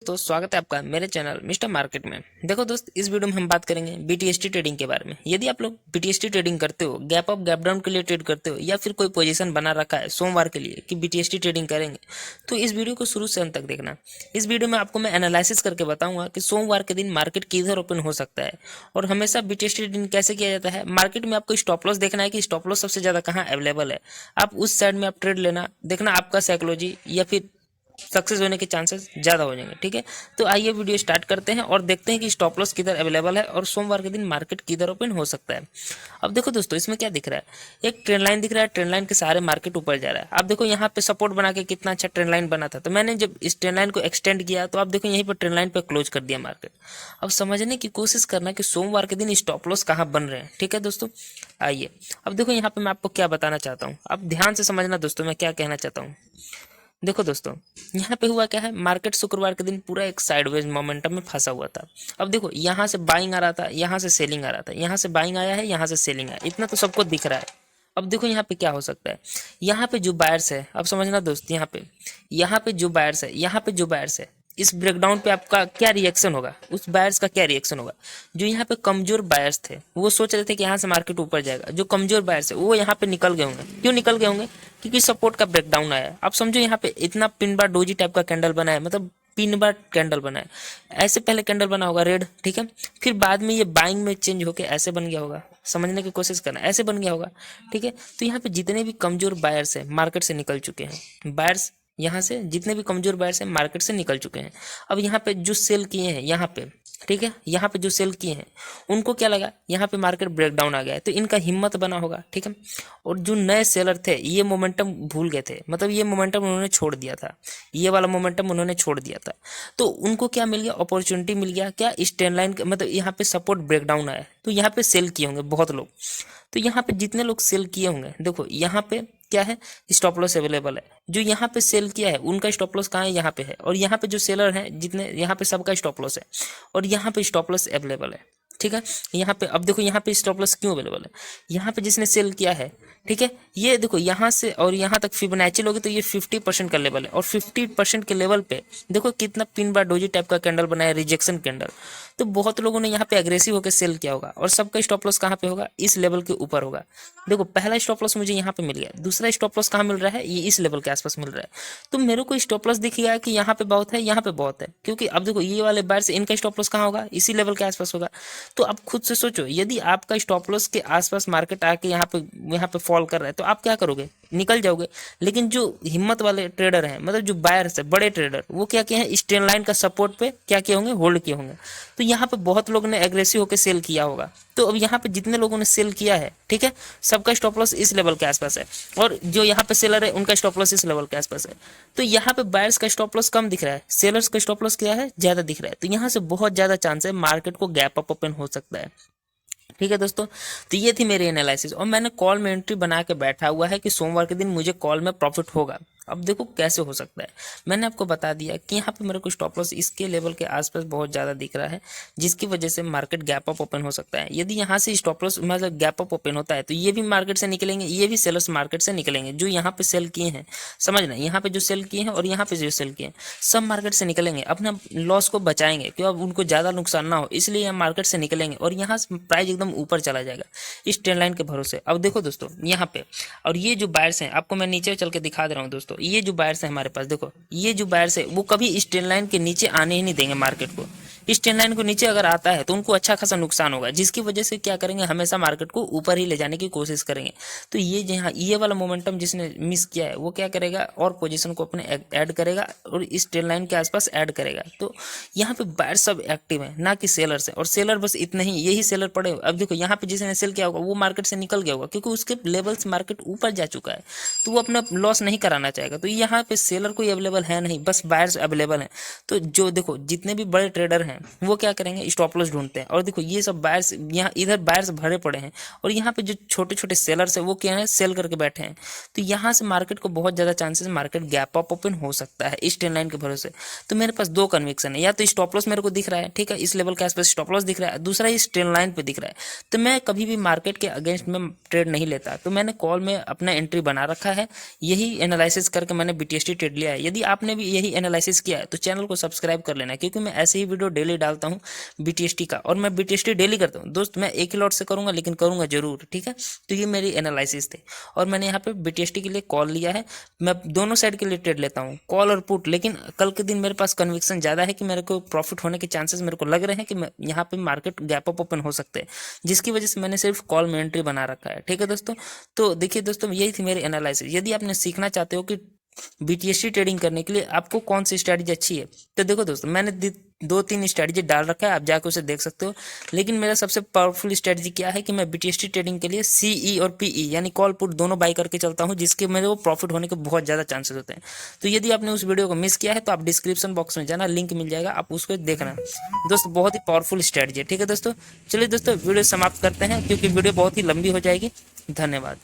तो स्वागत है आपका मेरे चैनल मिस्टर मार्केट में। देखो दोस्त, इस वीडियो में हम बात करेंगे बीटीएसटी ट्रेडिंग के बारे में। यदि आप लोग बीटीएसटी ट्रेडिंग करते हो, गैप अप गैप डाउन के लिए ट्रेड करते हो, या फिर कोई पोजीशन बना रखा है सोमवार के लिए कि बीटीएसटी ट्रेडिंग करेंगे, तो इस वीडियो को शुरू से अंत तक देखना। इस वीडियो में आपको मैं एनालिसिस करके बताऊंगा कि सोमवार के दिन मार्केट किधर ओपन हो सकता है और हमेशा बीटीएसटी ट्रेडिंग कैसे किया जाता है। मार्केट में आपको स्टॉप लॉस देखना है कि स्टॉप लॉस सबसे ज्यादा कहाँ अवेलेबल है, आप उस साइड में आप ट्रेड लेना। देखना आपका साइकोलॉजी या फिर सक्सेस होने के चांसेस ज़्यादा हो जाएंगे। ठीक है, तो आइए वीडियो स्टार्ट करते हैं और देखते हैं कि स्टॉप लॉस किधर अवेलेबल है और सोमवार के दिन मार्केट किधर ओपन हो सकता है। अब देखो दोस्तों, इसमें क्या दिख रहा है, एक ट्रेंड लाइन दिख रहा है। ट्रेंड लाइन के सहारे मार्केट ऊपर जा रहा है। आप देखो यहाँ पे सपोर्ट बना के कितना अच्छा ट्रेंड लाइन बना था, तो मैंने जब इस ट्रेंड लाइन को एक्सटेंड किया तो आप देखो यहीं पर ट्रेंड लाइन पर क्लोज कर दिया मार्केट। अब समझने की कोशिश करना कि सोमवार के दिन स्टॉप लॉस कहाँ बन रहे हैं। ठीक है दोस्तों, आइए अब देखो यहाँ पे मैं आपको क्या बताना चाहता हूँ, आप ध्यान से समझना दोस्तों मैं क्या कहना चाहता हूँ। देखो दोस्तों, यहाँ पे हुआ क्या है, मार्केट शुक्रवार के दिन पूरा एक साइडवेज मोमेंटम में फंसा हुआ था। अब देखो यहाँ से बाइंग आ रहा था, यहाँ से सेलिंग आ रहा था, यहाँ से बाइंग आया है, यहाँ से सेलिंग आया, इतना तो सबको दिख रहा है। अब देखो यहाँ पे क्या हो सकता है, यहाँ पे जो बायर्स है, अब समझना दोस्त, यहाँ पे जो बायर्स है, यहाँ पे जो बायर्स है, इस ब्रेकडाउन पे आपका क्या रिएक्शन होगा, उस बायर्स का क्या रिएक्शन होगा। जो यहाँ पे कमजोर बायर्स थे वो सोच रहे थे कि यहाँ से मार्केट ऊपर जाएगा। जो कमजोर बायर्स है वो यहाँ पे निकल गए होंगे। क्यों निकल गए होंगे? क्योंकि सपोर्ट का ब्रेकडाउन आया है। आप समझो यहाँ पे इतना पिन बार डोजी टाइप का कैंडल बना है, मतलब पिन बार कैंडल बना है। ऐसे पहले कैंडल बना होगा रेड, ठीक है, फिर बाद में ये बाइंग में चेंज होके ऐसे बन गया होगा। समझने की कोशिश करना, ऐसे बन गया होगा। ठीक है, तो यहाँ पे जितने भी कमजोर बायर्स है मार्केट से निकल चुके हैं। बायर्स यहाँ से जितने भी कमजोर बायर्स हैं मार्केट से निकल चुके हैं। अब यहाँ पे जो सेल किए हैं यहाँ पे, ठीक है, यहाँ पे जो सेल किए हैं उनको क्या लगा, यहाँ पे मार्केट ब्रेकडाउन आ गया है तो इनका हिम्मत बना होगा। ठीक है, और जो नए सेलर थे ये मोमेंटम भूल गए थे, मतलब ये मोमेंटम उन्होंने छोड़ दिया था, ये वाला मोमेंटम उन्होंने छोड़ दिया था। तो उनको क्या मिल गया, अपॉर्चुनिटी मिल गया। क्या, स्टैंड लाइन, मतलब यहाँ पे सपोर्ट ब्रेकडाउन आया तो यहाँ पे सेल किए होंगे बहुत लोग। तो यहाँ पे जितने लोग सेल किए होंगे, देखो यहाँ पे क्या है, स्टॉप लॉस अवेलेबल है। जो यहाँ पे सेल किया है उनका स्टॉप लॉस कहाँ है, यहाँ पे है। और यहाँ पे जो सेलर हैं जितने, यहाँ पे सबका स्टॉप लॉस है और यहाँ पे स्टॉप लॉस अवेलेबल है। ठीक है, यहाँ पे अब देखो यहाँ पे स्टॉप लॉस क्यों अवेलेबल है, यहाँ पे जिसने सेल किया है, ठीक है, ये देखो यहाँ से और यहाँ तक फिबोनाची लोगे तो ये 50% का लेवल है। और 50% के लेवल पे देखो कितना पिन बार डोजी टाइप का कैंडल बनाया, रिजेक्शन कैंडल। तो बहुत लोगों ने यहाँ पे एग्रेसिव होकर सेल किया होगा और सबका स्टॉप लॉस कहाँ पे होगा, इस लेवल के ऊपर होगा। देखो पहला स्टॉप लॉस मुझे यहाँ पे मिल गया, दूसरा स्टॉप लॉस कहाँ मिल रहा है, ये इस लेवल के आसपास मिल रहा है। तो मेरे को स्टॉप लॉस दिख गया कि यहाँ पे बहुत है, यहाँ पे बहुत है, क्योंकि अब देखो ये वाले बार से इनका स्टॉप लॉस कहाँ होगा, इसी लेवल के आसपास होगा। तो अब खुद से सोचो, यदि आपका स्टॉप लॉस के आसपास मार्केट आके यहाँ पे फॉल कर रहा है तो आप क्या करोगे, निकल जाओगे। लेकिन जो हिम्मत वाले ट्रेडर हैं, मतलब जो बायर्स है, बड़े ट्रेडर, वो क्या किए हैं, स्ट्रेन लाइन का सपोर्ट पे क्या किए होंगे, होल्ड किए होंगे। तो यहाँ पे बहुत लोगों ने एग्रेसिव होकर सेल किया होगा। तो अब यहाँ पे जितने लोगों ने सेल किया है, ठीक है, सबका स्टॉप लॉस इस लेवल के आसपास है और जो यहाँ पे सेलर है उनका स्टॉप लॉस इस लेवल के आसपास है। तो यहाँ पे बायर्स का स्टॉप लॉस कम दिख रहा है, सेलर्स का स्टॉप लॉस क्या है, ज्यादा दिख रहा है। तो यहाँ से बहुत ज्यादा चांस है मार्केट को गैप अप ओपन हो सकता है। ठीक है दोस्तों, तो ये थी मेरी एनालिसिस और मैंने कॉल में एंट्री बना के बैठा हुआ है कि सोमवार के दिन मुझे कॉल में प्रॉफिट होगा। अब देखो कैसे हो सकता है, मैंने आपको बता दिया कि यहाँ पे मेरे को स्टॉप लॉस इसके लेवल के आसपास बहुत ज़्यादा दिख रहा है, जिसकी वजह से मार्केट गैप अप ओपन हो सकता है। यदि यहाँ से स्टॉप लॉस मतलब गैप अप ओपन होता है तो ये भी मार्केट से निकलेंगे, ये भी सेलर्स मार्केट से निकलेंगे। जो यहाँ पे सेल किए हैं, समझना, यहाँ पे जो सेल किए हैं और यहाँ पे जो सेल किए हैं, सब मार्केट से निकलेंगे, अपना लॉस को बचाएंगे क्यों, अब उनको ज़्यादा नुकसान ना हो, इसलिए यहाँ मार्केट से निकलेंगे और यहाँ प्राइस एकदम ऊपर चला जाएगा इस ट्रेंड लाइन के भरोसे। अब देखो दोस्तों यहाँ पे, और ये जो बायर्स हैं, आपको मैं नीचे चल के दिखा दे रहा हूँ दोस्तों, ये जो बायर्स हैं हमारे पास, देखो ये जो बायर्स है वो कभी इस ट्रेंड लाइन के नीचे आने ही नहीं देंगे मार्केट को। इस ट्रेंड लाइन को नीचे अगर आता है तो उनको अच्छा खासा नुकसान होगा, जिसकी वजह से क्या करेंगे, हमेशा मार्केट को ऊपर ही ले जाने की कोशिश करेंगे। तो ये यहाँ ये वाला मोमेंटम जिसने मिस किया है वो क्या करेगा, और पोजीशन को अपने ऐड करेगा और इस ट्रेंड लाइन के आसपास ऐड करेगा। तो यहाँ पे बायर सब एक्टिव है, ना कि सेलर्स है, और सेलर बस इतने ही, यही सेलर पड़े। अब देखो यहाँ पे जिसने सेल किया होगा वो मार्केट से निकल गया होगा क्योंकि उसके लेवल से मार्केट ऊपर जा चुका है, तो वो अपना लॉस नहीं कराना चाहेगा। तो यहाँ पे सेलर कोई अवेलेबल है नहीं, बस बायर्स अवेलेबल हैं। तो जो देखो जितने भी बड़े ट्रेडर हैं हैं वो क्या करेंगे, स्टॉप लॉस ढूंढते हैं। और देखो ये सब बायर्स यहाँ इधर बायर्स भरे पड़े हैं और यहाँ पे जो छोटे छोटे सेलर्स है वो क्या है, सेल करके बैठे हैं। तो यहाँ से मार्केट को बहुत ज्यादा chances market gap up open हो सकता है इस ट्रेंड लाइन के भरोसे। तो मेरे पास दो कन्विक्शन है, या तो स्टॉप लॉस मेरे को दिख रहा है, ठीक है, इस लेवल के आसपास स्टॉप लॉस दिख रहा है, दूसरा इस ट्रेंड लाइन पे दिख रहा है। तो मैं कभी भी मार्केट के अगेंस्ट में ट्रेड नहीं लेता, तो मैंने कॉल में अपना एंट्री बना रखा है। यही एनालिसिस करके मैंने बीटीएसटी ट्रेड लिया है। यदि आपने भी यही एनालिसिस किया है तो चैनल को सब्सक्राइब कर लेना, क्योंकि मैं ऐसे ही वीडियो डेली डालता हूँ बीटीएसटी का, और मैं बीटीएसटी डेली करता हूँ दोस्त। मैं एक ही लॉट से करूंगा लेकिन करूंगा जरूर, ठीक है। तो ये मेरी एनालिसिस थी और मैंने यहाँ पे बीटीएसटी के लिए कॉल लिया है। मैं दोनों साइड के लिए ट्रेड लेता हूँ, कॉल और पुट, लेकिन कल के दिन मेरे पास कन्विक्शन ज्यादा है कि मेरे को प्रॉफिट होने के चांसेस मेरे को लग रहे हैं कि यहाँ पे मार्केट गैप अप ओपन हो सकते हैं, जिसकी वजह से मैंने सिर्फ कॉल में एंट्री बना रखा है, ठीक है दोस्तों। तो देखिए दोस्तों, यही थी मेरी एनालिसिस। यदि आपने सीखना चाहते हो कि बीटीएसटी ट्रेडिंग करने के लिए आपको कौन सी स्ट्रैटेजी अच्छी है, तो देखो दोस्तों, मैंने 2-3 स्ट्रैटेजी डाल रखा है, आप जाकर उसे देख सकते हो। लेकिन मेरा सबसे पावरफुल स्ट्रैटेजी क्या है कि मैं बीटीएसटी ट्रेडिंग के लिए सीई और पीई यानी कॉल पुट दोनों बाई करके चलता हूं, जिसके मेरे को प्रॉफिट होने के बहुत ज्यादा चांसेस होते हैं। तो यदि आपने उस वीडियो को मिस किया है तो आप डिस्क्रिप्शन बॉक्स में जाना, लिंक मिल जाएगा, आप उसको देखना दोस्तों। बहुत ही पावरफुल स्ट्रैटेजी है, ठीक है दोस्तों। चलिए दोस्तों, वीडियो समाप्त करते हैं क्योंकि वीडियो बहुत ही लंबी हो जाएगी। धन्यवाद।